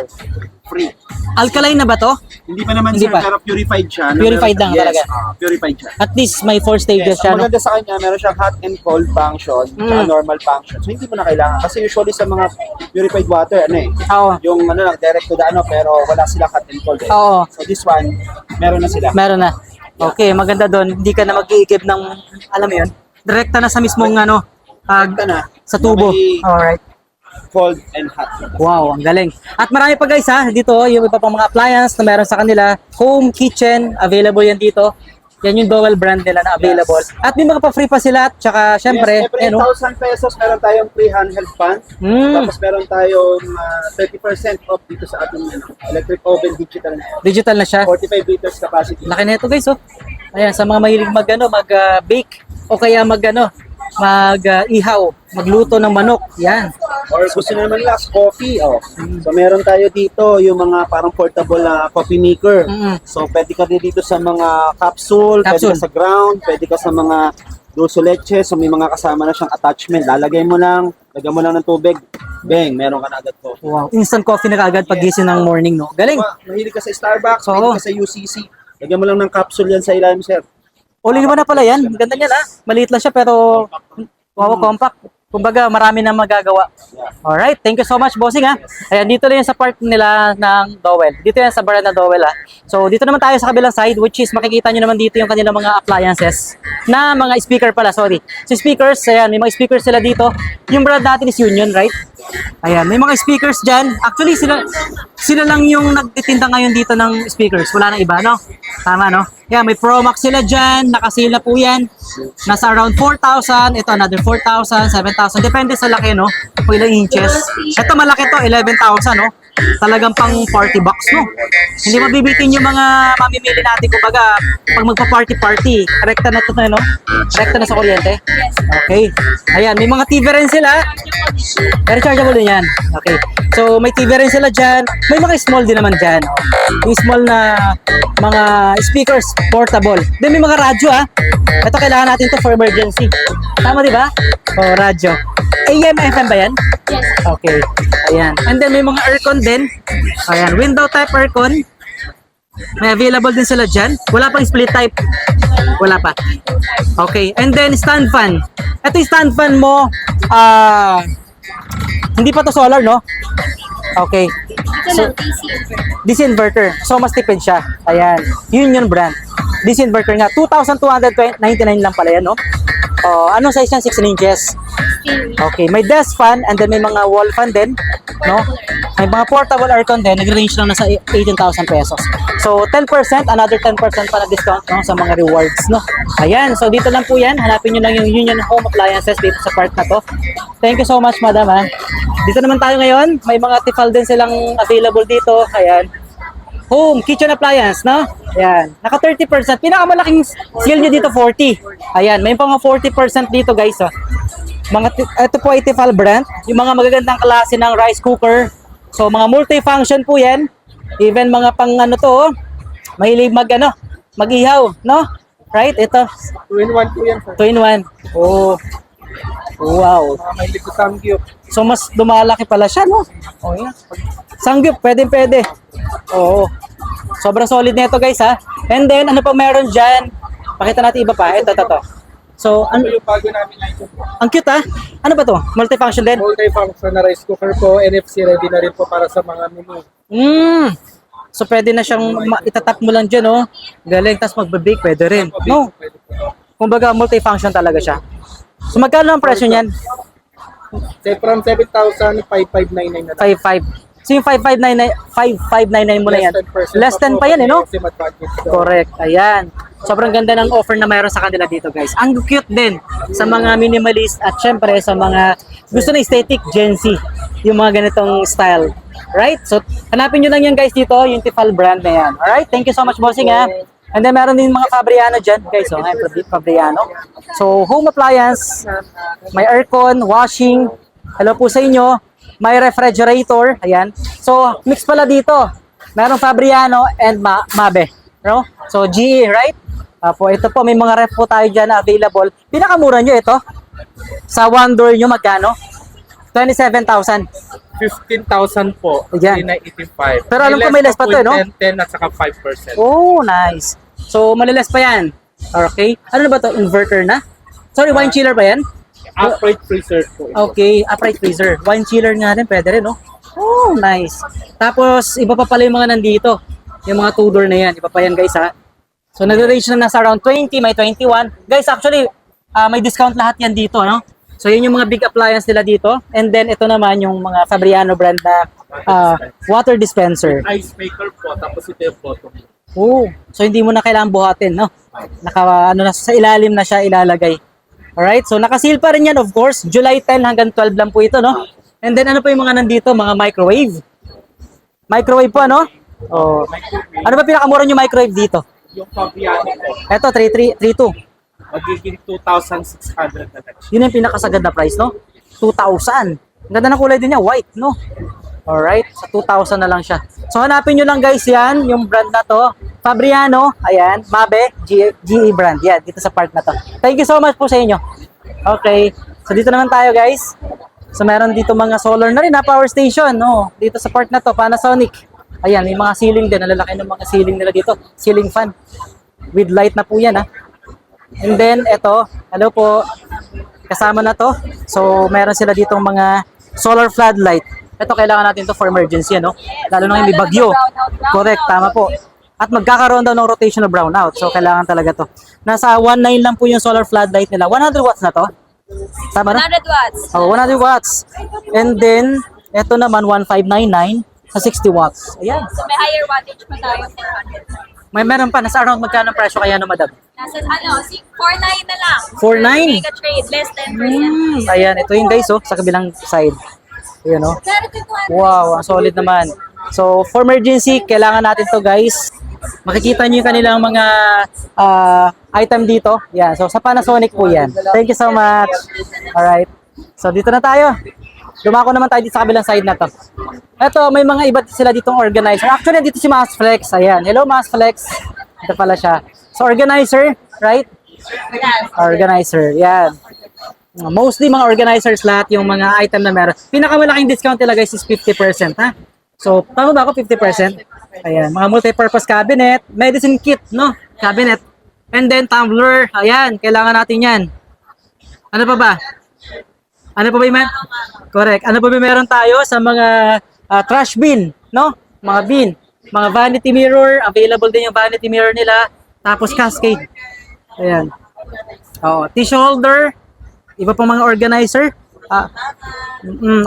Free. Alkaline na ba to? Hindi pa naman, Hindi sir, pa. pero purified siya. Purified lang Yes, talaga. Purified siya. At least may 4 stages Yes, siya, ang no? maganda sa kanya, meron siyang hot and cold function, tsaka normal function. So, hindi mo na kailangan. Kasi usually sa mga purified water, Oo. yung direct to the pero wala sila hot and cold. Oo. So, this one, meron na sila. Meron na. Okay, maganda doon. Hindi ka na mag-iigib ng, alam mo yun, direkta na sa mismong Direkta na. sa tubo. May Alright. cold and hot. Wow, ang galing. At marami pa guys ha, dito yung iba pang mga appliance na meron sa kanila. Home, kitchen, available yan dito. Yan yung Dowel brand nila na available. At may mga pa-free pa sila. Tsaka syempre, Yes, every 8,000 pesos, meron tayong free handheld fan. Tapos meron tayong 30% off dito sa ating electric oven digital na. digital na siya. 45 liters capacity. Laki na ito guys oh. Ayan, sa mga mahilig mag-bake o kaya mag-ihaw, magluto ng manok. Yan. Or gusto nyo naman last coffee, So meron tayo dito yung mga parang portable na coffee maker. So pwede ka din dito sa mga capsule, pwede ka sa ground, pwede ka sa mga dulce leche. So may mga kasama na siyang attachment. Lagyan mo lang ng tubig. Bang, meron ka na agad coffee. Wow, instant coffee na kaagad pag gising ng morning, no? Galing. Mahilig ka sa Starbucks, Oo. mahilig ka sa UCC. Lagyan mo lang ng capsule yan sa ilalim, sir. All-in-one na pala yan. Ganda niyan ha. Maliit lang siya pero wow, compact. Kumbaga, marami na magagawa. Alright, thank you so much, bossing ha. Ayan, dito lang yan sa part nila ng Dowel. Dito yan sa brand na Dowel ha. So, dito naman tayo sa kabilang side, which is makikita nyo naman dito yung kanilang mga appliances. Na mga speaker pala, sorry. So, speakers, ayan, may mga speakers sila dito. Yung brand natin is Union, right? Ayan, may mga speakers dyan. Actually, sila lang yung nagtitinda ngayon dito ng speakers. Wala nang iba, no? Tama, no? Yeah, may Pro Max sila dyan. Nakasil na po yan. Nasa around 4,000. Ito, another 4,000, 7,000. Depende sa laki, no? Kung ilang inches. Ito, malaki to, 11,000, no? Talagang pang party box, no? Hindi mabibitin yung mga mamimili natin. Kumbaga, pag magpa-party-party, rekta na to, no? Rekta na sa kuryente? Okay. Ayan, may mga TV rin sila. Rechargeable din yan. Okay. So, may TV rin sila dyan. May mga small din naman dyan. Yung small na mga speakers, portable. Then may mga radyo, ah. Ito, kailangan natin to for emergency. Tama, di ba? O, radyo. AM, FM ba yan? Yes. Okay. Ayan. And then, may mga aircon din. Ayan. Window type aircon. May available din sila dyan. Wala pang split type. Wala pa. Okay. And then, stand fan. Ito yung stand fan mo, hindi pa to solar, no? Okay. So, DC inverter. So, mas tipid siya. Ayan. Union brand. DC inverter nga. 2,299 lang pala yan, no? Anong size yan? 16 inches. Okay. May desk fan and then may mga wall fan din, no? May mga portable aircon din. Nag-range lang nasa 18,000 pesos. So, 10%, another 10% pa na discount, no, sa mga rewards, no? Ayan. So, dito lang po yan. Hanapin nyo lang yung Union Home Appliances dito sa part na to. Thank you so much, madam, ha? Dito naman tayo ngayon. May mga Tefal din silang available dito. Ayan. Home, kitchen appliance, no? Ayan. Naka 30%. Pinakamalaking sale nyo dito, 40. Ayan. May mga 40% dito, guys, oh. Ito po ay Tefal brand. Yung mga magagandang klase ng rice cooker. So, mga multi-function po yan. Even mga pang ano to, oh. Mahilig mag-ihaw, no? Right? Ito. 2-in-1 po yan, sir. 2-in-1. Oh. Wow. May liquid samgyup. So, mas lumalaki pala siya, no? Oh, yeah. Sangyup, pwede. Oo. Sobrang solid nito, guys, ha? And then, ano pa meron dyan? Pakita natin iba pa. Ito. So, Ano yung bago namin item po? ang cute, ha? Ano ba to? Multifunction din? Multi-function na rice cooker po. NFC ready na rin po para sa mga menu. So, pwede na siyang itatap mo lang dyan, no? Galing, tapos magbe-bake, pwede rin. No? Pwede po. Kumbaga, multifunction talaga siya. So, magkano ang presyo niyan? From 7,000, 5,599 na lang. 5,500. So, yung 5,599 mo na yan. Less than pa yan, eh, no? Correct. Ayan. Sobrang ganda ng offer na mayroon sa kanila dito, guys. Ang cute din sa mga minimalist at syempre sa mga gusto na aesthetic Gen Z. Yung mga ganitong style. Right? So, hanapin nyo lang yan, guys, dito. Yung Tefal brand na yan. Alright? Thank you so much, bossing, ha? And then, meron din mga Fabriano dyan, guys. So, Fabriano. So, home appliance. May aircon, washing. Hello po sa inyo. May refrigerator. Ayan. So, mix pala dito. Merong Fabriano and Mabe. No? So, GE, right? Po, ito po, may mga ref po tayo dyan na available. Pinakamura nyo ito. Sa one door nyo, magkano? 27,000. 15,000 po. Ayan. 985. Pero alam ko may less pa to, no? 10 at saka 5%. Oh, nice. So, maliles pa yan. Okay. Ano na ba to? Inverter na? Sorry, wine chiller ba yan? Upright freezer po. Okay, upright freezer. Wine chiller nga rin, pwede rin, no? Oh, nice. Tapos, iba pa pala yung mga nandito. Yung mga two-door na yan. Iba pa yan, guys, ha? So, nag-range na nasa around 20, may 21. Guys, actually, may discount lahat yan dito, no? So, yun yung mga big appliance nila dito. And then, ito naman yung mga Fabriano brand na water dispenser. Ice maker po, tapos ito yung bottom. Oh, so hindi mo na kailangan buhatin, no? Sa ilalim na siya ilalagay. Alright, so naka-seal pa rin yan, of course. July 10 hanggang 12 lang po ito, no? And then, ano pa yung mga nandito? Mga microwave. Microwave po, ano? Oh. Ano ba pinakamura yung microwave dito? Yung Fabriano po, Ito, 3332. magiging 2,600 na lang. Yun yung pinakasagad na price, no? 2,000. Ang ganda ng kulay din niya, white, no? Alright, sa 2,000 na lang siya. So, hanapin nyo lang, guys, yan, yung brand na to. Fabriano, ayan, Mabe, GE brand. Yan, dito sa part na to. Thank you so much po sa inyo. Okay, so dito naman tayo, guys. So, meron dito mga solar na rin, power station, no? Dito sa part na to, Panasonic. Ayan, may mga ceiling din. Ang lalaki ng mga ceiling nila dito. Ceiling fan. With light na po yan, ha? And then, eto, hello po. Kasama na to. So, meron sila ditong mga solar floodlight. Ito, kailangan natin to for emergency, ano? Lalo na may bagyo. Correct, tama po. At magkakaroon daw ng rotational brownout. So, kailangan talaga to. Nasa 1.9 lang po yung solar floodlight nila. 100 watts na to? Tama na? 100 watts. Oh, 100 watts. And then, ito naman, 1.599 sa 60 watts. Ayan. So may higher wattage pa tayo, 400. May meron pa, nasa around magkano ang presyo kaya no, madam? Nasa ano, 4.9 na lang. 4.9? Mega trade, less 10%. Ayan, ito yung guys, sa kabilang side. Ayan, oh. Wow, ang solid naman. So, for emergency, kailangan natin to guys. Makikita niyo yung kanilang mga item dito. Yan, so sa Panasonic po yan. Thank you so much. Alright. So, dito na tayo. Dumako naman tayo dito sa kabilang side na to. Ito, may mga iba't sila ditong organizer. Actually, dito si Mas Flex. Ayan. Hello, Mas Flex. Ito pala siya. So, organizer, right? Organizer. Yan. Mostly mga organizers lahat yung mga item na meron. Pinakamalaking discount nila guys is 50%, ha? So, tama ba ako 50%? Ayan, mga multi-purpose cabinet, medicine kit, no? Cabinet. And then tumbler. Ayan, kailangan natin 'yan. Ano pa ba? Ano pa ba yung correct. Ano pa ba meron tayo sa mga trash bin, no? Mga bin, mga vanity mirror, available din yung vanity mirror nila. Tapos cascade. Ayan. Oh, tissue holder, iba pang mga organizer.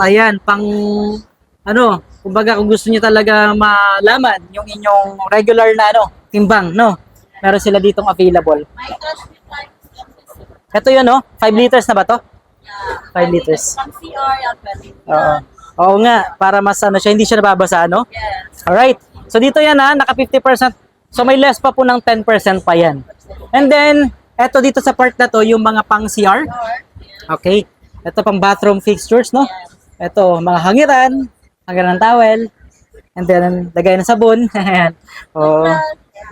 Ayan, pang ano, kumbaga kung gusto niyo talaga malaman yung inyong regular na timbang, no? Meron sila ditong available. Ito yun, no? 5 liters na ba to? 5 liters. From CR, yan pwede. Oo. Oo nga, para mas siya, hindi siya nababasa, no? Yes. Alright. So dito yan naka 50%. So may less pa po ng 10% pa yan. And then, eto dito sa part na to, yung mga pang CR. Okay. Ito pang bathroom fixtures, no? Ito, mga hangiran ng towel. And then, lagay ng sabon. Ayan. Oh.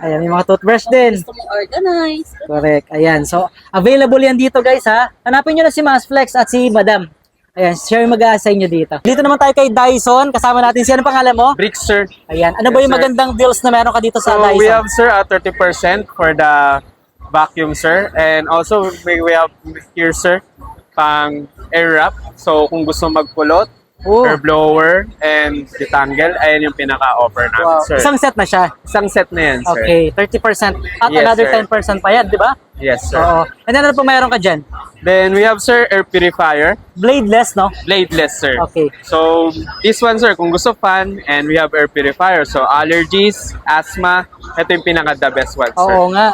Ayan, may mga toothbrush din. Gusto mong organize. Correct. Ayan. So, available yan dito guys ha. Hanapin nyo na si Mas Flex at si Madam. Ayan, siya yung mag-a-assign nyo dito. Dito naman tayo kay Dyson. Kasama natin si ano pangalan mo? Bricks, sir. Ayan. Ano ba yung magandang deals na meron ka dito sa So Dyson? we have, sir, 30% for the vacuum, sir. And also, we have here, sir, pang air wrap. So kung gusto magpulot, air blower, and detangle, ayan yung pinaka-offer namin, Wow. sir. Isang set na siya. Isang set na yan, sir. Okay, 30%. At Yes, another sir. 10% pa yan, di ba? Yes, sir. Oo. And then ano pa mayroon ka dyan? Then we have, sir, air purifier, Bladeless, no? bladeless, sir. Okay. So this one, sir, kung gusto fan, and we have air purifier. So allergies, asthma, ito yung pinaka-the best one, sir. Oo nga.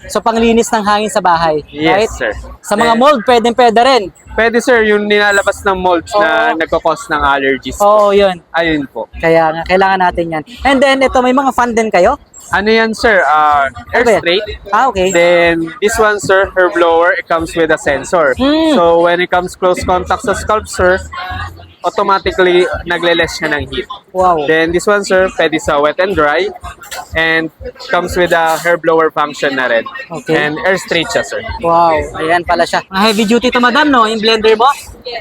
So panglinis ng hangin sa bahay, right? Yes, sir. Sa mga Then- mold, pwede rin. Pwede, sir, yung nilalabas ng molds na nagkakos ng allergies. Oo, yun. Ayun po. Kaya nga, kailangan natin yan. And then, ito, may mga fan din kayo? Ano yan, sir? Air Ano ba yan? straight. Okay. Then, this one, sir, her blower, it comes with a sensor. So, when it comes close contact sa scalp, sir, automatically, nagle-less siya ng heat. Wow. Then, this one, sir, pwede sa wet and dry. And comes with a hair blower function na rin. Okay. And air straight siya, sir. Wow, ayan pala siya. Mga heavy duty to madam, no? Yung blender mo.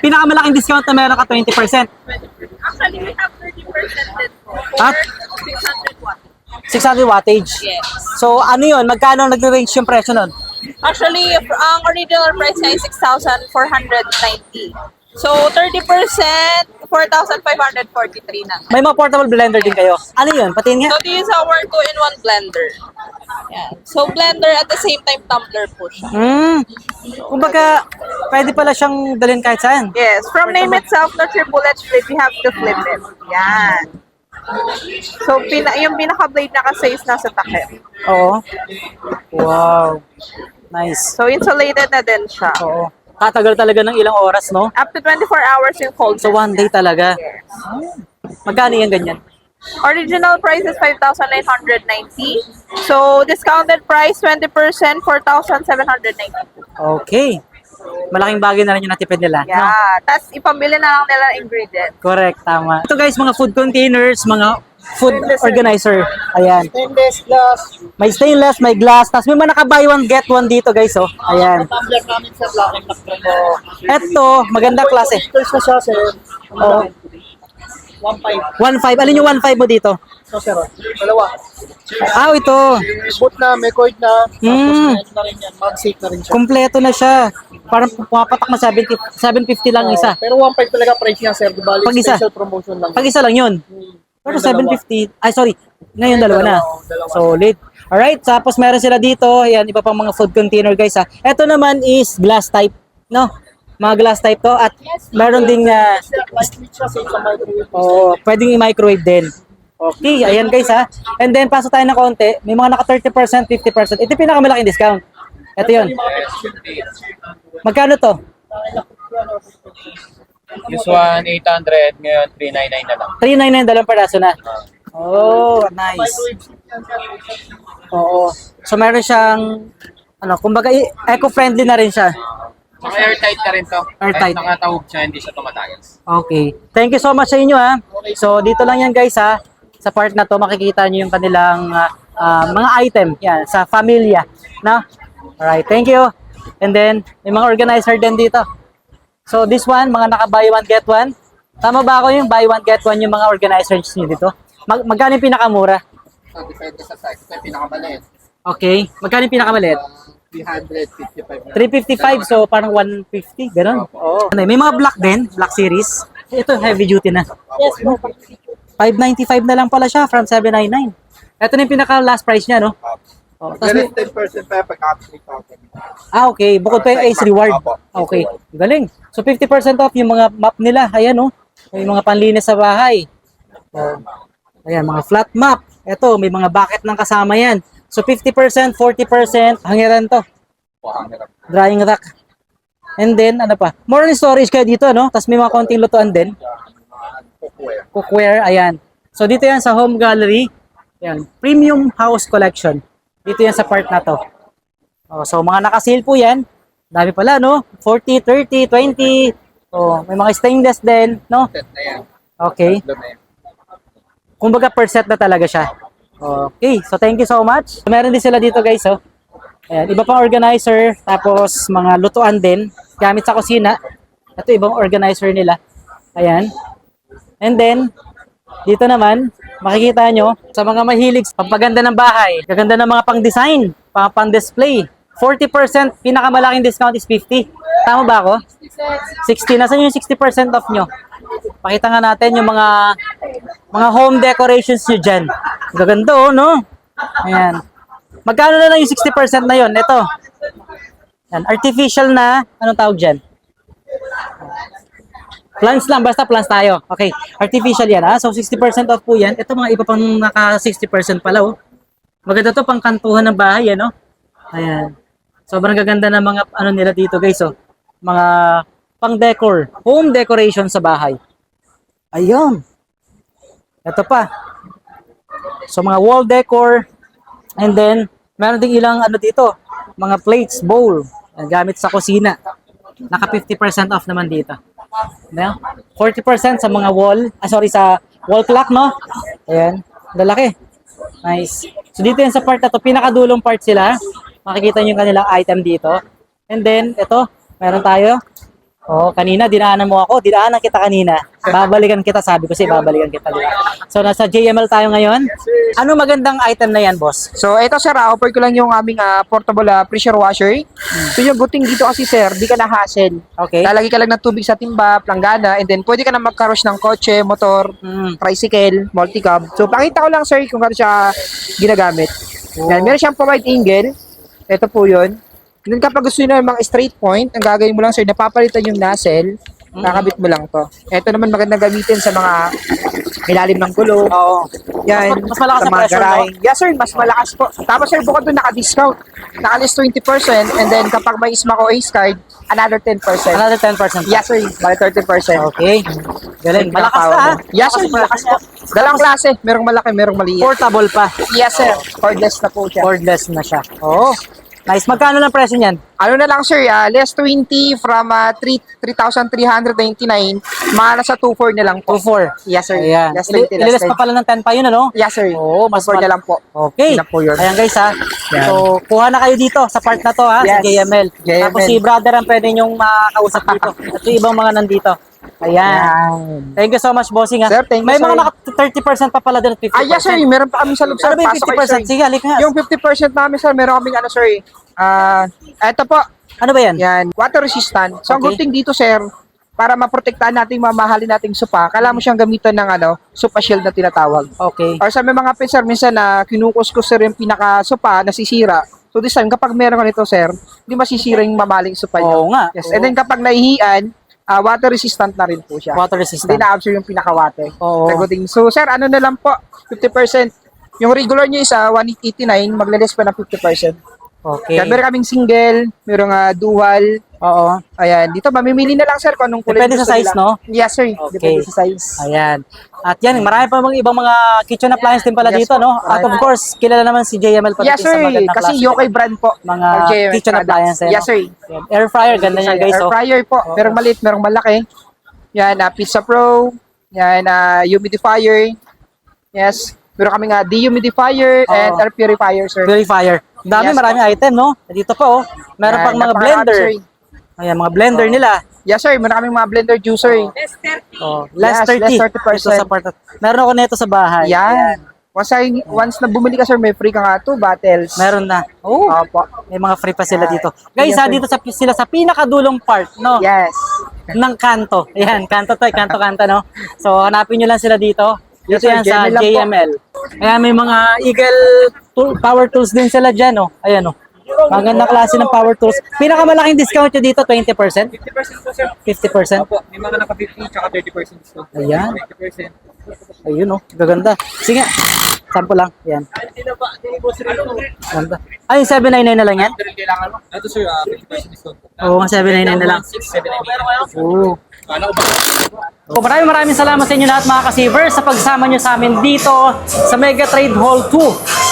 Pinakamalaking discount na meron ka, 20%. Actually, we have 30% din po. At 600 watts. 600 wattage. Yes. So, ano yun? Magkano nag-range yung presyo nun? Actually, ang original price niya is 6,490. So, 30%, 4,543 na. May mga portable blender din kayo. Ano yun? Patingin nga. So, this is our 2-in-1 blender. Yan. So, blender at the same time tumbler po siya. Kumbaga, pwede pala siyang dalhin kahit saan. Yes, from name itself, the bullet flip, you have to flip it. Yan. So, yung pinaka-blade na kasi is nasa takip. Oo. Wow. Nice. So, insulated na din siya. Oo. Tatagal talaga ng ilang oras, no? Up to 24 hours yung cold. So, one day talaga. Magkano yan ganyan? Original price is 5,990. So, discounted price 20%, 4,790. Okay. Malaking bagay na rin yung natipid nila. no? Yeah. Tapos, ipambili na lang nila ang ingredient. Correct, tama. Ito guys, mga food containers, mga food organizer. Ayan. Stainless glass. May stainless, may glass. Tapos may mga naka-buy one, get one dito guys, oh. Ayan. Tumbler namin sa black and black trend. Ito, magandang klase. Liters na siya, sir. Oh. 1.5. 1.5. Alin yung 1.5 mo dito? So, sir, dalawa. Ah, ito. Boot na, may cord na. Tapos, Mm. ano na rin yan. Mag-safe na rin siya. Kompleto na siya. Parang pumapatak na 750 lang isa. Pero 1.5 talaga price niya, sir. Bali, Pag isa. special promotion lang. Pag isa lang yun. Pero Yung dalawa. 750. Ay, sorry. Ngayon dalawa na. Dalawa. Solid. Alright, tapos meron sila dito. Ayan, iba pang mga food container guys ha. Ito naman is glass type. No? Mga glass type to. At meron ding Lightweight siya, safe sa microwave. pwedeng i-microwave din. Okay, ayan guys ha. And then, pasok tayo ng konti. May mga naka 30%, 50%. Ito yung pinakamalaking discount. Ito yun. Magkano to? This one, 800. Ngayon, 399 na lang. 399 dalawang peraso na. Oh, nice. Oo. So, meron siyang, kumbaga, eco-friendly na rin siya. Saka airtight na rin to. Airtight. Kahit nakatawag siya, hindi siya tumatagas. Okay. Thank you so much sa inyo ha. So dito lang yan guys ha. Sa part na to makikita niyo yung kanilang mga item yan sa Familia, no? Alright, thank you. And then may mga organizer din dito. So this one, mga naka buy one get one. Tama ba ako yung buy one get one yung mga organizers niyo dito? Magkano yung pinakamura? So, depende sa size. Ito yung pinakamaliit. Okay. Magkano yung pinakamaliit? 355 na. 355, so parang 150, gano'n? Oo. May mga black din, black series. Ito, heavy duty na. Yes, po. 595 na lang pala siya from 799. Ito na yung pinaka last price niya, no? Oh, tas may, 10% pa pag 3,000. okay. Bukod pa yung Ace Reward. Okay. Galing. So 50% off yung mga map nila. Ayan, no? Yung mga panlinis sa bahay. Oh. Ayan, mga flat map. Ito, may mga bucket ng kasama yan. So 50%, 40%, hangiran to. Drying rack. And then, ano pa? More on storage kayo dito, no? Tapos may mga konting lutuan din. Cookware, ayan. So dito yan sa home gallery. Ayan, premium house collection. Dito yan sa part na to. Oh, so mga naka-sale po yan. Dami pala, no? 40, 30, 20. Oh, may mga stainless din, no? Okay. Kumbaga per set na talaga siya. Okay, so thank you so much. Meron din sila dito guys, oh. Ayan, iba pang organizer, tapos mga lutuan din, gamit sa kusina. Ito ibang organizer nila. Ayan. And then, dito naman, makikita nyo, sa mga mahilig, pampaganda ng bahay, gaganda ng mga pang-design, pang-display. 40%, pinakamalaking discount is 50. Tama ba ako? 60. Nasaan yung 60% off nyo? Pakita nga natin yung mga home decorations nyo dyan. Gaganda, oh, no? Ayan. Magkano na lang yung 60% na yun? Ito. Yan. Artificial na, anong tawag dyan? Plants lang, basta plants tayo. Okay, artificial yan ha. So 60% off po yan. Ito mga iba pang naka 60% pala oh. Maganda to pang kantuhan ng bahay ano. Ayan. Sobrang gaganda ng mga ano nila dito guys oh. Mga pang decor, home decoration sa bahay. Ayun. Ito pa. So mga wall decor and then meron ding ilang ano dito, mga plates, bowl, gamit sa kusina. Naka 50% off naman dito. No? 40% sa mga wall, sa wall clock, no? Ayan, lalaki. Nice. So dito yan sa part na to, pinakadulong part sila. Makikita nyo yung kanilang item dito. And then, ito, meron tayo. Oh, kanina, dinaanan mo ako. Dinaanan kita kanina. Babalikan kita, sabi ko babalikan kita. Diba? So, nasa JML tayo ngayon. Ano magandang item na yan, boss? So, ito sir, offer ko lang yung aming portable pressure washer. So, yung good thing dito kasi sir, di ka na hassle. Okay. Lalagay ka lang ng tubig sa timba, planggana, and then pwede ka na magkarosh ng kotse, motor, tricycle, multi-cab. So, pakita ko lang sir kung kano siya ginagamit. Yan, meron siyang provide angle. Ito po yun. Then kapag gusto nyo ng mga straight point, ang gagawin mo lang sir, napapalitan yung nozzle, kakabit mo lang to. Ito naman magandang gamitin sa mga ilalim ng gulo. Oo. Yan, Mas malakas sa ang mga pressure, garay. Yes sir, mas malakas po. Tapos sir, bukod doon naka-discount. Naka-list 20% and then kapag may Ismaco Ace card, another 10%. Another 10%. Yes sir, bali 30%. Okay. Galing. Malakas na ha? Yes sir, malakas po. Dalawang klase, merong malaki, merong maliit. Portable pa. Yes sir, cordless na po siya. Cordless na siya. Oo. Nice. Magkano lang presyo niyan? Ano na lang sir, less 20 from 3,399, mga nasa 2,400 na lang po. 2.4. Yes sir, Ayan. less 20, Ililis pa pala ng 10 pa yun, ano? Yes sir, Oo, mas 2,400 na lang po. Okay. Yun na po yun. Ayan guys ha. So, kuha na kayo dito sa part na to ha, sa Yes. JML. Tapos si brother ang pwede nyong makausap dito. At yung ibang mga nandito. Ayan. Thank you so much, bossing ha. Sir, thank you, May mga sir. naka 30% pa pala doon at 50%. Yes sir, meron pa kami sa loob sir. Ano ba yung Pasok kayo, 50%? sir. Sige, halika nga. Yung 50% namin sir, meron kaming ano sir. Eto po, Ano ba yan? yan, water resistant. So ang Okay. good thing dito sir, para maprotektahan natin mamahalin nating sopa, kailangan mo siyang gamitan ng sopa shield na tinatawag. Okay. Or sa may mga pin sir, minsan na kinukuskus sir yung pinaka-sopa, nasisira. So this time, kapag meron ka nito sir, hindi masisira yung mamahaling sopa niya. Oo nga. Yes. And then kapag nahihian, water resistant na rin po siya. Water Hindi resistant. na-absorb yung pinaka-water. Oo. Sagutin. So, sir, ano na lang po? 50%. Yung regular nyo is 189, maglaless pa ng 50%. Okay. Kaya meron kaming single, merong dual. Oo. Ayan, dito mamimili na lang sir kung anong kulay Depende gusto sa size, nila. no? Yes sir, Okay. depende sa size. Ayan. At yan, marami pa mga ibang mga kitchen appliance din pala Yes dito, po. no? At of course, kilala naman si JML pala Yes sa sir, magandang kasi klase. Yokai brand po. Mga ng JML kitchen products. appliance. Yes sir. Yan. Air fryer, ganda niyan guys. Air Oh. fryer po, merong maliit, merong malaki. Yan, Pizza Pro. Yan, humidifier. Yes. Meron kaming dehumidifier and air purifier sir. Purifier. Ang dami, Yes, maraming item, no? Dito pa, oh. Meron Yan, pang mga napakarami, blender. sir. Ayan, mga blender nila. Yes sir, meron kaming mga blender juicer. Oh, less Yes, 30. less 30%. Dito sa part. Meron ako nito sa bahay. Yan. Once na bumili ka sir, may free ka nga 2 bottles. Meron na. Oh, Opo. may mga free pa sila dito. Guys, Yes, sir. dito sila sa pinakadulong part, no? Yes. Ng kanto. Ayan, kanto to, kanto-kanto, no? So, hanapin nyo lang sila dito. Dito Yes, sir, yan sa JML lang po. JML. Ayan, may mga Eagle power tools din sila dyan, no? Ayan, no? Magandang klase ng power tools. Pinakamalaking discount nyo dito, 20%? 50% po, sir. 50%? Opo, may mga naka-50 tsaka 30% discount. Ayan. 20%. Ayun, no? Gaganda. Sige, sample lang. Ayan. Ganda. Ay, 799 na lang yan? Kailangan mo. Ito, sir, 50% discount po. Oo, 799 na lang. 679. Oo. Ano ba? So, maraming salamat sa inyo lahat mga ka-savers sa pagsama nyo sa amin dito sa Mega Trade Hall 2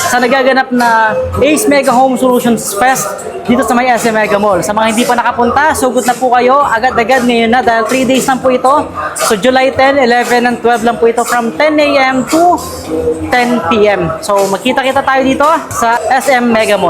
sa nagaganap na Ace Mega Home Solutions Fest dito sa may SM Mega Mall. Sa mga hindi pa nakapunta, sugod na po kayo agad-agad ngayon na dahil 3 days lang po ito. So July 10, 11, and 12 lang po ito from 10 a.m. to 10 p.m. So magkita-kita tayo dito sa SM Mega Mall.